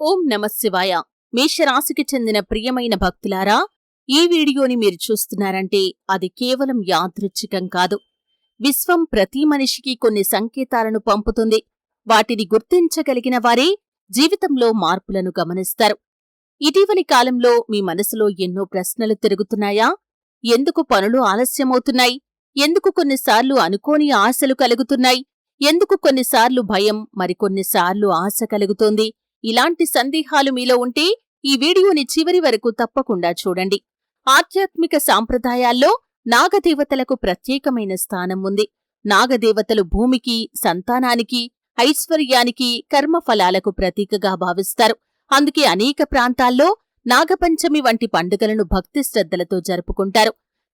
ఓం నమఃశివాయ. మేషరాశికి చెందిన ప్రియమైన భక్తులారా, ఈ వీడియోని మీరు చూస్తున్నారంటే అది కేవలం యాదృచ్ఛికం కాదు. విశ్వం ప్రతి మనిషికి కొన్ని సంకేతాలను పంపుతుంది. వాటిని గుర్తించగలిగిన వారే జీవితంలో మార్పులను గమనిస్తారు. ఇటీవలి కాలంలో మీ మనసులో ఎన్నో ప్రశ్నలు తిరుగుతున్నాయా? ఎందుకు పనులు ఆలస్యమవుతున్నాయి? ఎందుకు కొన్నిసార్లు అనుకోని ఆశలు కలుగుతున్నాయి? ఎందుకు కొన్నిసార్లు భయం, మరికొన్నిసార్లు ఆశ కలుగుతోంది? ఇలాంటి సందేహాలు మీలో ఉంటే ఈ వీడియోని చివరి వరకు తప్పకుండా చూడండి. ఆధ్యాత్మిక సాంప్రదాయాల్లో నాగదేవతలకు ప్రత్యేకమైన స్థానం ఉంది. నాగదేవతలు భూమికి, సంతానానికి, ఐశ్వర్యానికి, కర్మఫలాలకు ప్రతీకగా భావిస్తారు. అందుకే అనేక ప్రాంతాల్లో నాగపంచమి వంటి పండుగలను భక్తి శ్రద్ధలతో జరుపుకుంటారు.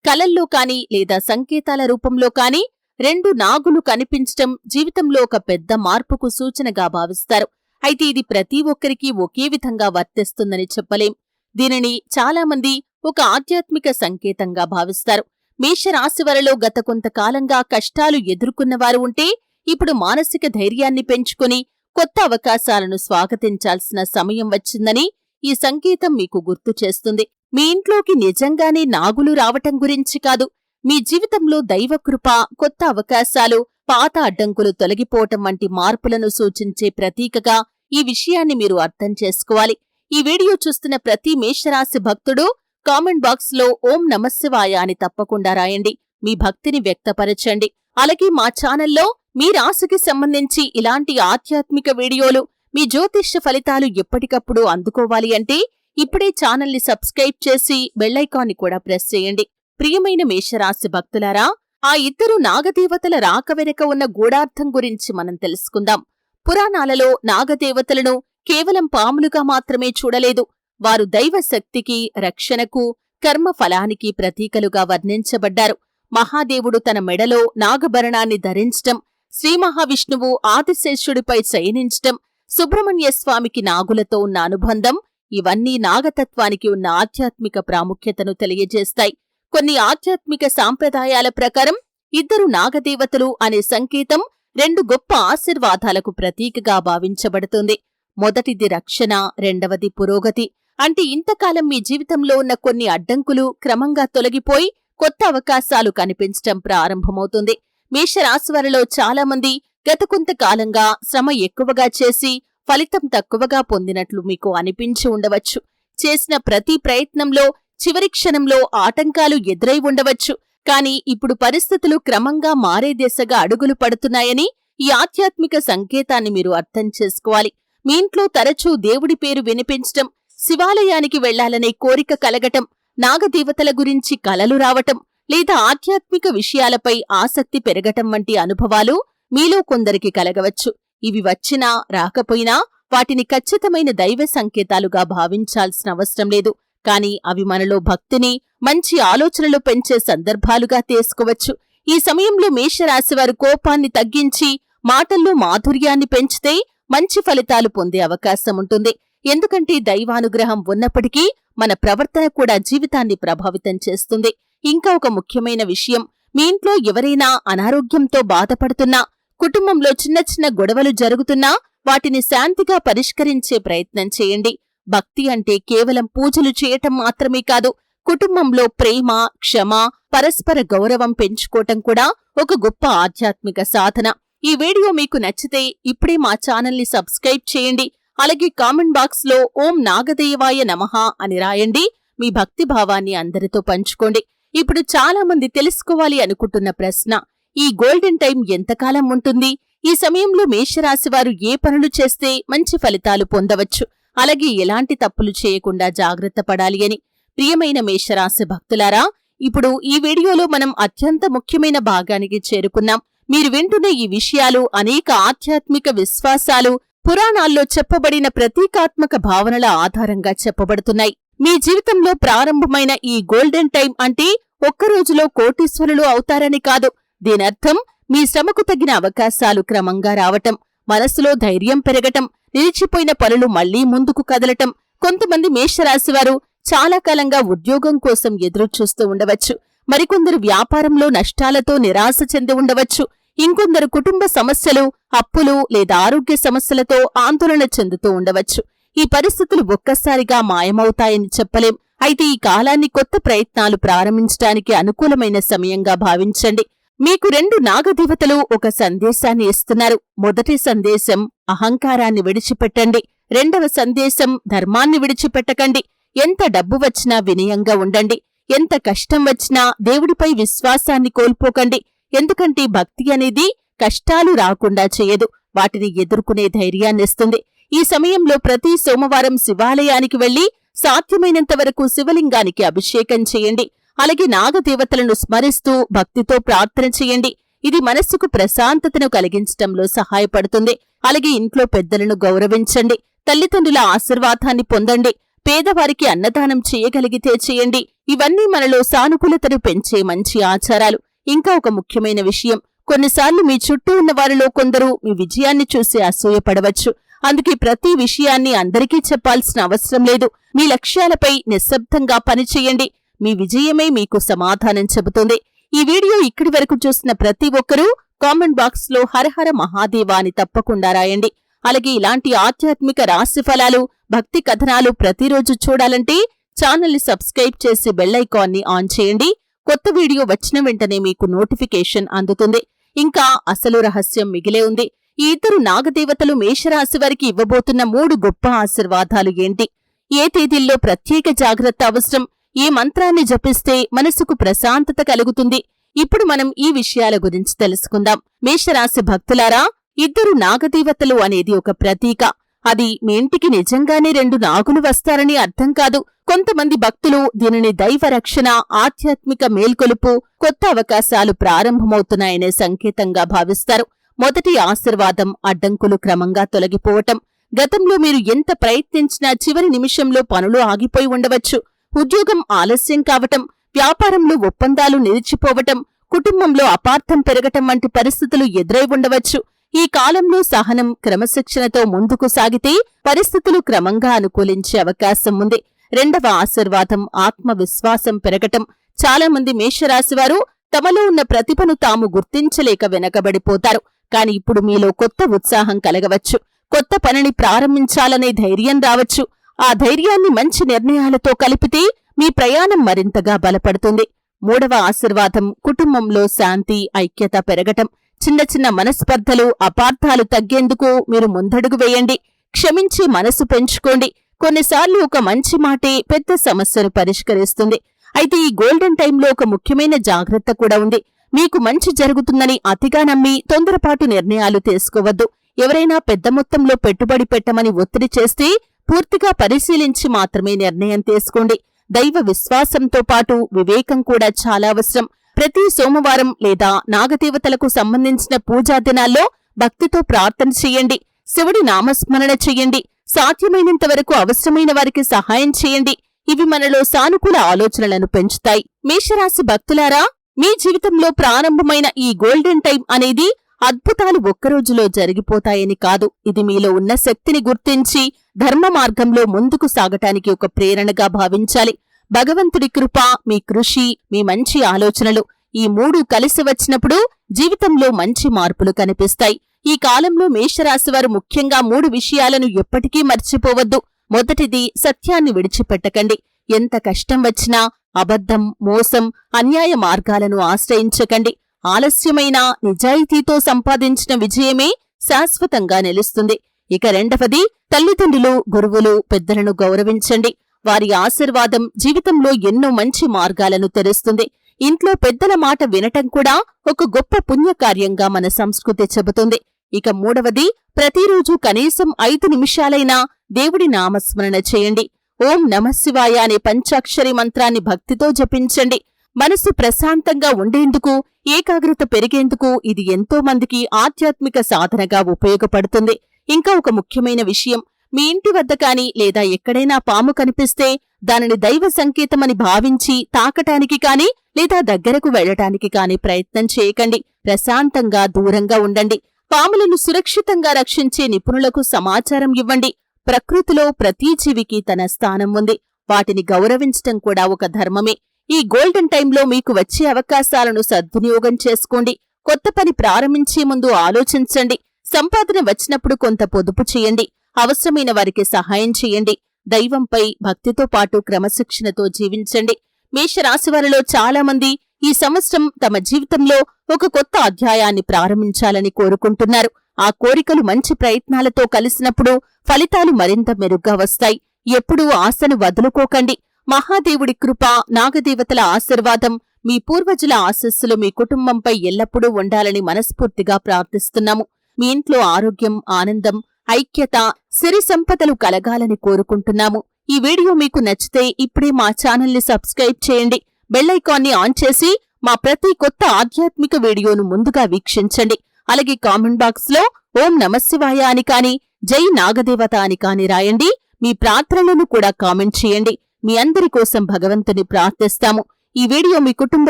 కలల్లో కాని లేదా సంకేతాల రూపంలో కాని 2 నాగులు కనిపించటం జీవితంలో ఒక పెద్ద మార్పుకు సూచనగా భావిస్తారు. అయితే ఇది ప్రతి ఒక్కరికీ ఒకే విధంగా వర్తిస్తుందని చెప్పలేం. దీనిని చాలామంది ఒక ఆధ్యాత్మిక సంకేతంగా భావిస్తారు. మేషరాశివారిలో గత కొంతకాలంగా కష్టాలు ఎదుర్కొన్నవారు ఉంటే ఇప్పుడు మానసిక ధైర్యాన్ని పెంచుకుని కొత్త అవకాశాలను స్వాగతించాల్సిన సమయం వచ్చిందని ఈ సంకేతం మీకు గుర్తు చేస్తుంది. మీ ఇంట్లోకి నిజంగానే నాగులు రావటం గురించి కాదు, మీ జీవితంలో దైవకృప, కొత్త అవకాశాలు, పాత అడ్డంకులు తొలగిపోవటం వంటి మార్పులను సూచించే ప్రతీకగా ఈ విషయాన్ని మీరు అర్థం చేసుకోవాలి. ఈ వీడియో చూస్తున్న ప్రతి మేషరాశి భక్తుడు కామెంట్ బాక్స్లో ఓం నమఃశివాయ అని తప్పకుండా రాయండి. మీ భక్తిని వ్యక్తపరచండి. అలాగే మా ఛానల్లో మీ రాశికి సంబంధించి ఇలాంటి ఆధ్యాత్మిక వీడియోలు, మీ జ్యోతిష్య ఫలితాలు ఎప్పటికప్పుడు అందుకోవాలి అంటే ఇప్పుడే ఛానల్ని సబ్స్క్రైబ్ చేసి బెల్లైకాన్ని కూడా ప్రెస్ చేయండి. ప్రియమైన మేషరాశి భక్తులారా, ఆ 2 నాగదేవతల రాక వెనుక ఉన్న గూఢార్థం గురించి మనం తెలుసుకుందాం. పురాణాలలో నాగదేవతలను కేవలం పాములుగా మాత్రమే చూడలేదు. వారు దైవశక్తికి, రక్షణకు, కర్మఫలానికి ప్రతీకలుగా వర్ణించబడ్డారు. మహాదేవుడు తన మెడలో నాగభరణాన్ని ధరించటం, శ్రీమహావిష్ణువు ఆదిశేషుడిపై శయనించటం, సుబ్రహ్మణ్యస్వామికి నాగులతో ఉన్న అనుబంధం, ఇవన్నీ నాగతత్వానికి ఉన్న ఆధ్యాత్మిక ప్రాముఖ్యతను తెలియజేస్తాయి. కొన్ని ఆధ్యాత్మిక సాంప్రదాయాల ప్రకారం 2 నాగదేవతలు అనే సంకేతం 2 గొప్ప ఆశీర్వాదాలకు ప్రతీకగా భావించబడుతుంది. మొదటిది రక్షణ, రెండవది పురోగతి. అంటే ఇంతకాలం మీ జీవితంలో ఉన్న కొన్ని అడ్డంకులు క్రమంగా తొలగిపోయి కొత్త అవకాశాలు కనిపించటం ప్రారంభమవుతుంది. మేషరాశివారిలో చాలామంది గత కొంతకాలంగా శ్రమ ఎక్కువగా చేసి ఫలితం తక్కువగా పొందినట్లు మీకు అనిపించి ఉండవచ్చు. చేసిన ప్రతి ప్రయత్నంలో చివరి క్షణంలో ఆటంకాలు ఎదురై ఉండవచ్చు. కానీ ఇప్పుడు పరిస్థితులు క్రమంగా మారే దిశగా అడుగులు పడుతున్నాయని ఈ ఆధ్యాత్మిక సంకేతాన్ని మీరు అర్థం చేసుకోవాలి. మీ ఇంట్లో తరచూ దేవుడి పేరు వినిపించటం, శివాలయానికి వెళ్లాలనే కోరిక కలగటం, నాగదేవతల గురించి కలలు రావటం, లేదా ఆధ్యాత్మిక విషయాలపై ఆసక్తి పెరగటం వంటి అనుభవాలు మీలో కొందరికి కలగవచ్చు. ఇవి వచ్చినా రాకపోయినా వాటిని ఖచ్చితమైన దైవ సంకేతాలుగా భావించాల్సిన అవసరం లేదు. కానీ అవి మనలో భక్తిని, మంచి ఆలోచనలు పెంచే సందర్భాలుగా తీసుకోవచ్చు. ఈ సమయంలో మేషరాశివారు కోపాన్ని తగ్గించి మాటల్లో మాధుర్యాన్ని పెంచితే మంచి ఫలితాలు పొందే అవకాశం ఉంటుంది. ఎందుకంటే దైవానుగ్రహం ఉన్నప్పటికీ మన ప్రవర్తన కూడా జీవితాన్ని ప్రభావితం చేస్తుంది. ఇంకా ఒక ముఖ్యమైన విషయం, మీ ఇంట్లో ఎవరైనా అనారోగ్యంతో బాధపడుతున్నా, కుటుంబంలో చిన్న చిన్న గొడవలు జరుగుతున్నా వాటిని శాంతిగా పరిష్కరించే ప్రయత్నం చేయండి. భక్తి అంటే కేవలం పూజలు చేయటం మాత్రమే కాదు, కుటుంబంలో ప్రేమ, క్షమ, పరస్పర గౌరవం పెంచుకోవటం కూడా ఒక గొప్ప ఆధ్యాత్మిక సాధన. ఈ వీడియో మీకు నచ్చితే ఇప్పుడే మా ఛానల్ని సబ్స్క్రైబ్ చేయండి. అలాగే కామెంట్ బాక్స్లో ఓం నాగదేవాయ నమః అని రాయండి. మీ భక్తి భావాన్ని అందరితో పంచుకోండి. ఇప్పుడు చాలా మంది తెలుసుకోవాలి అనుకుంటున్న ప్రశ్న, ఈ గోల్డెన్ టైం ఎంతకాలం ఉంటుంది? ఈ సమయంలో మేషరాశివారు ఏ పనులు చేస్తే మంచి ఫలితాలు పొందవచ్చు? అలాగే ఎలాంటి తప్పులు చేయకుండా జాగ్రత్త పడాలి అని. ప్రియమైన మేషరాశి భక్తులారా, ఇప్పుడు ఈ వీడియోలో మనం అత్యంత ముఖ్యమైన భాగానికి చేరుకున్నాం. మీరు వింటున్న ఈ విషయాలు అనేక ఆధ్యాత్మిక విశ్వాసాలు, పురాణాల్లో చెప్పబడిన ప్రతీకాత్మక భావనల ఆధారంగా చెప్పబడుతున్నాయి. మీ జీవితంలో ప్రారంభమైన ఈ గోల్డెన్ టైం అంటే ఒక్కరోజులో కోటీశ్వరులు అవుతారని కాదు. దీనర్థం మీ శ్రమకు తగిన అవకాశాలు క్రమంగా రావటం, మనసులో ధైర్యం పెరగటం, నిలిచిపోయిన పనులు మళ్లీ ముందుకు కదలటం. కొంతమంది మేషరాశివారు చాలా కాలంగా ఉద్యోగం కోసం ఎదురుచూస్తూ ఉండవచ్చు. మరికొందరు వ్యాపారంలో నష్టాలతో నిరాశ చెంది ఉండవచ్చు. ఇంకొందరు కుటుంబ సమస్యలు, అప్పులు లేదా ఆరోగ్య సమస్యలతో ఆందోళన చెందుతూ ఉండవచ్చు. ఈ పరిస్థితులు ఒక్కసారిగా మాయమవుతాయని చెప్పలేం. అయితే ఈ కాలాన్ని కొత్త ప్రయత్నాలు ప్రారంభించడానికి అనుకూలమైన సమయంగా భావించండి. మీకు 2 నాగదేవతలు ఒక సందేశాన్ని ఇస్తున్నారు. మొదటి సందేశం అహంకారాన్ని విడిచిపెట్టండి. రెండవ సందేశం ధర్మాన్ని విడిచిపెట్టకండి. ఎంత డబ్బు వచ్చినా వినయంగా ఉండండి. ఎంత కష్టం వచ్చినా దేవుడిపై విశ్వాసాన్ని కోల్పోకండి. ఎందుకంటే భక్తి అనేది కష్టాలు రాకుండా చేయదు, వాటిని ఎదుర్కొనే ధైర్యాన్నిస్తుంది. ఈ సమయంలో ప్రతి సోమవారం శివాలయానికి వెళ్లి సాధ్యమైనంత వరకు శివలింగానికి అభిషేకం చేయండి. అలాగే నాగదేవతలను స్మరిస్తూ భక్తితో ప్రార్థన చేయండి. ఇది మనస్సుకు ప్రశాంతతను కలిగించటంలో సహాయపడుతుంది. అలాగే ఇంట్లో పెద్దలను గౌరవించండి. తల్లిదండ్రుల ఆశీర్వాదాన్ని పొందండి. పేదవారికి అన్నదానం చేయగలిగితే చేయండి. ఇవన్నీ మనలో సానుకూలతను పెంచే మంచి ఆచారాలు. ఇంకా ఒక ముఖ్యమైన విషయం, కొన్నిసార్లు మీ చుట్టూ ఉన్న వారిలో కొందరు మీ విజయాన్ని చూసి అసూయపడవచ్చు. అందుకే ప్రతి విషయాన్ని అందరికీ చెప్పాల్సిన అవసరం లేదు. మీ లక్ష్యాలపై నిశ్శబ్దంగా పనిచేయండి. మీ విజయమే మీకు సమాధానం చెబుతుంది. ఈ వీడియో ఇక్కడి వరకు చూసిన ప్రతి ఒక్కరూ కామెంట్ బాక్స్ లో హరహర మహాదేవా అని తప్పకుండా రాయండి. అలాగే ఇలాంటి ఆధ్యాత్మిక రాశి ఫలాలు, భక్తి కథనాలు ప్రతిరోజు చూడాలంటే ఛానల్ని సబ్స్క్రైబ్ చేసి బెల్ ఐకాన్ని ఆన్ చేయండి. కొత్త వీడియో వచ్చిన వెంటనే మీకు నోటిఫికేషన్ అందుతుంది. ఇంకా అసలు రహస్యం మిగిలే ఉంది. ఈ 2 నాగదేవతలు మేషరాశి వారికి ఇవ్వబోతున్న 3 గొప్ప ఆశీర్వాదాలు ఏంటి? ఏ తేదీల్లో ప్రత్యేక జాగ్రత్త అవసరం? ఏ మంత్రాన్ని జపిస్తే మనసుకు ప్రశాంతత కలుగుతుంది? ఇప్పుడు మనం ఈ విషయాల గురించి తెలుసుకుందాం. మేషరాశి భక్తులారా, 2 నాగదేవతలు అనేది ఒక ప్రతీక. అది మీ ఇంటికి నిజంగానే 2 నాగులు వస్తారని అర్థం కాదు. కొంతమంది భక్తులు దీనిని దైవ రక్షణ, ఆధ్యాత్మిక మేల్కొలుపు, కొత్త అవకాశాలు ప్రారంభమవుతున్నాయనే సంకేతంగా భావిస్తారు. మొదటి ఆశీర్వాదం అడ్డంకులు క్రమంగా తొలగిపోవటం. గతంలో మీరు ఎంత ప్రయత్నించినా చివరి నిమిషంలో పనులు ఆగిపోయి ఉండవచ్చు. ఉద్యోగం ఆలస్యం కావటం, వ్యాపారంలో ఒప్పందాలు నిలిచిపోవటం, కుటుంబంలో అపార్థం పెరగటం వంటి పరిస్థితులు ఎదురై ఉండవచ్చు. ఈ కాలంలో సహనం, క్రమశిక్షణతో ముందుకు సాగితే పరిస్థితులు క్రమంగా అనుకూలించే అవకాశం ఉంది. రెండవ ఆశీర్వాదం ఆత్మవిశ్వాసం పెరగటం. చాలామంది మేషరాశివారు తమలో ఉన్న ప్రతిభను తాము గుర్తించలేక వెనకబడిపోతారు. కాని ఇప్పుడు మీలో కొత్త ఉత్సాహం కలగవచ్చు. కొత్త పనిని ప్రారంభించాలనే ధైర్యం రావచ్చు. ఆ ధైర్యాన్ని మంచి నిర్ణయాలతో కలిపితే మీ ప్రయాణం మరింతగా బలపడుతుంది. మూడవ ఆశీర్వాదం కుటుంబంలో శాంతి, ఐక్యత పెరగటం. చిన్న చిన్న మనస్పర్ధలు, అపార్థాలు తగ్గేందుకు మీరు ముందడుగు వేయండి. క్షమించి మనసు పెంచుకోండి. కొన్నిసార్లు ఒక మంచి మాటే పెద్ద సమస్యను పరిష్కరిస్తుంది. అయితే ఈ గోల్డెన్ టైంలో ఒక ముఖ్యమైన జాగ్రత్త కూడా ఉంది. మీకు మంచి జరుగుతుందని అతిగా నమ్మి తొందరపాటు నిర్ణయాలు తీసుకోవద్దు. ఎవరైనా పెద్ద మొత్తంలో పెట్టుబడి పెట్టమని ఒత్తిడి చేస్తే పూర్తిగా పరిశీలించి మాత్రమే నిర్ణయం తీసుకోండి. దైవ విశ్వాసంతో పాటు వివేకం కూడా చాలా అవసరం. ప్రతి సోమవారం లేదా నాగదేవతలకు సంబంధించిన పూజా దినాల్లో భక్తితో ప్రార్థన చెయ్యండి. శివుడి నామస్మరణ చెయ్యండి. సాధ్యమైనంత వరకు అవసరమైన వారికి సహాయం చేయండి. ఇవి మనలో సానుకూల ఆలోచనలను పెంచుతాయి. మేషరాశి భక్తులారా, మీ జీవితంలో ప్రారంభమైన ఈ గోల్డెన్ టైం అనేది అద్భుతాలు ఒక్కరోజులో జరిగిపోతాయని కాదు. ఇది మీలో ఉన్న శక్తిని గుర్తించి ధర్మ మార్గంలో ముందుకు సాగటానికి ఒక ప్రేరణగా భావించాలి. భగవంతుడి కృప, మీ కృషి, మీ మంచి ఆలోచనలు ఈ 3 కలిసి వచ్చినప్పుడు జీవితంలో మంచి మార్పులు కనిపిస్తాయి. ఈ కాలంలో మేషరాశివారు ముఖ్యంగా 3 విషయాలను ఎప్పటికీ మర్చిపోవద్దు. మొదటిది, సత్యాన్ని విడిచిపెట్టకండి. ఎంత కష్టం వచ్చినా అబద్ధం, మోసం, అన్యాయ మార్గాలను ఆశ్రయించకండి. ఆలస్యమైన నిజాయితీతో సంపాదించిన విజయమే శాశ్వతంగా నిలుస్తుంది. ఇక రెండవది, తల్లిదండ్రులు, గురువులు, పెద్దలను గౌరవించండి. వారి ఆశీర్వాదం జీవితంలో ఎన్నో మంచి మార్గాలను తెరుస్తుంది. ఇంట్లో పెద్దల మాట వినటం కూడా ఒక గొప్ప పుణ్యకార్యంగా మన సంస్కృతి చెబుతుంది. ఇక మూడవది, ప్రతిరోజు కనీసం 5 నిమిషాలైనా దేవుడి నామస్మరణ చేయండి. ఓం నమఃశివాయ అనే పంచాక్షరి మంత్రాన్ని భక్తితో జపించండి. మనసు ప్రశాంతంగా ఉండేందుకు, ఏకాగ్రత పెరిగేందుకు ఇది ఎంతో మందికి ఆధ్యాత్మిక సాధనగా ఉపయోగపడుతుంది. ఇంకా ఒక ముఖ్యమైన విషయం, మీ ఇంటి వద్ద కాని లేదా ఎక్కడైనా పాము కనిపిస్తే దానిని దైవ సంకేతమని భావించి తాకటానికి కాని లేదా దగ్గరకు వెళ్లటానికి కాని ప్రయత్నం చేయకండి. ప్రశాంతంగా దూరంగా ఉండండి. పాములను సురక్షితంగా రక్షించే నిపుణులకు సమాచారం ఇవ్వండి. ప్రకృతిలో ప్రతి జీవికి తన స్థానం ఉంది. వాటిని గౌరవించటం కూడా ఒక ధర్మమే. ఈ గోల్డెన్ టైంలో మీకు వచ్చే అవకాశాలను సద్వినియోగం చేసుకోండి. కొత్త పని ప్రారంభించే ముందు ఆలోచించండి. సంపాదన వచ్చినప్పుడు కొంత పొదుపు చేయండి. అవసరమైన వారికి సహాయం చేయండి. దైవంపై భక్తితో పాటు క్రమశిక్షణతో జీవించండి. మేషరాశివారిలో చాలా మంది ఈ సంవత్సరం తమ జీవితంలో ఒక కొత్త అధ్యాయాన్ని ప్రారంభించాలని కోరుకుంటున్నారు. ఆ కోరికలు మంచి ప్రయత్నాలతో కలిసినప్పుడు ఫలితాలు మరింత మెరుగ్గా వస్తాయి. ఎప్పుడూ ఆశను వదులుకోకండి. మహాదేవుడి కృప, నాగదేవతల ఆశీర్వాదం, మీ పూర్వజుల ఆశస్సులు మీ కుటుంబంపై ఎల్లప్పుడూ ఉండాలని మనస్ఫూర్తిగా ప్రార్థిస్తున్నాము. మీ ఇంట్లో ఆరోగ్యం, ఆనందం, ఐక్యత, సిరి సంపదలు కలగాలని కోరుకుంటున్నాము. ఈ వీడియో మీకు నచ్చితే ఇప్పుడే మా ఛానల్ని సబ్స్క్రైబ్ చేయండి. బెల్ ఐకాన్ని ఆన్ చేసి మా ప్రతి కొత్త ఆధ్యాత్మిక వీడియోను ముందుగా వీక్షించండి. అలాగే కామెంట్ బాక్స్ లో ఓం నమఃశివాయ అని కాని, జై నాగదేవత అని కాని రాయండి. మీ ప్రార్థనలను కూడా కామెంట్ చేయండి. మీ అందరి కోసం భగవంతుని ప్రార్థిస్తాము. ఈ వీడియో మీ కుటుంబ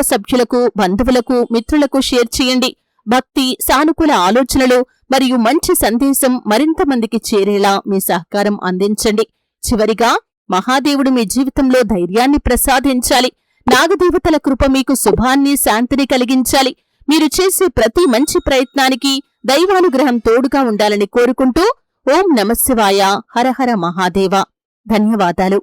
సభ్యులకు, బంధువులకు, మిత్రులకు షేర్ చేయండి. భక్తి, సానుకూల ఆలోచనలు మరియు మంచి సందేశం మరింత మందికి చేరేలా మీ సహకారం అందించండి. చివరిగా మహాదేవుడు మీ జీవితంలో ధైర్యాన్ని ప్రసాదించాలి. నాగదేవతల కృప మీకు శుభాన్ని, శాంతిని కలిగించాలి. మీరు చేసే ప్రతి మంచి ప్రయత్నానికి దైవానుగ్రహం తోడుగా ఉండాలని కోరుకుంటూ ఓం నమఃశివాయ, హరహర మహాదేవ. ధన్యవాదాలు.